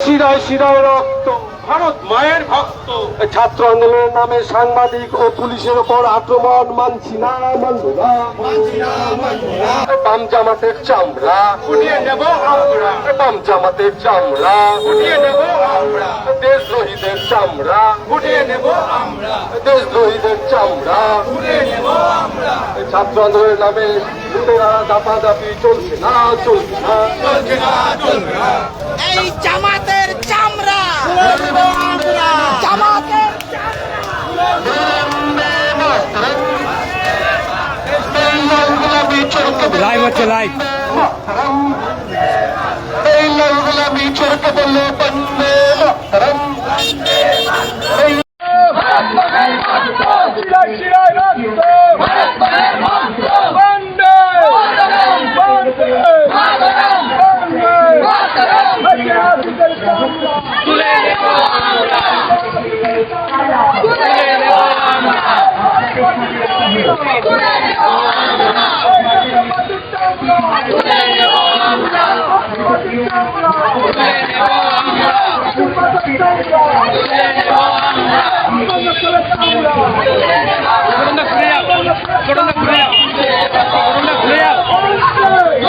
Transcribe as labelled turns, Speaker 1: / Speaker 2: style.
Speaker 1: শিরায় শিরায় রক্ত,
Speaker 2: ভারত মায়ের ভক্ত।
Speaker 1: ছাত্র আন্দোলনের নামে সাংবাদিক ও পুলিশের ওপর আক্রমণ মানছি না, মানব না। বাম জামাতের চামড়া
Speaker 2: উঠিয়ে নেব আমরা,
Speaker 1: বাম জামাতের চামড়া
Speaker 2: উঠিয়ে নেব আমরা,
Speaker 1: দেশদ্রোহীদের চামড়া
Speaker 2: উঠিয়ে নেব আমরা,
Speaker 1: দেশদ্রোহীদের চামড়া
Speaker 2: উঠিয়ে নেব আমরা।
Speaker 1: ছাত্র আন্দোলনের নামে লুটেরা দাপাদাপি চলছে না, চলছে না।
Speaker 2: চলছে না, চলবে না।
Speaker 3: এই জামাতের চামড়া, জামাতের
Speaker 1: লাইভ হচ্ছে, লাইভ। এই লালগুলামি চরকে বললো বন্দে মাতরম। শিরায় শিরায় রক্ত, বন্দে বন্দে
Speaker 2: তুলে নেব আমরা, তুলে নেব আমরা, তুলে নেব আমরা, তুলে নেব আমরা, তুলে নেব আমরা, তুলে নেব আমরা। ঘটনা ঘুরে যাও, ঘটনা ঘুরে যাও, ঘটনা ঘুরে যাও।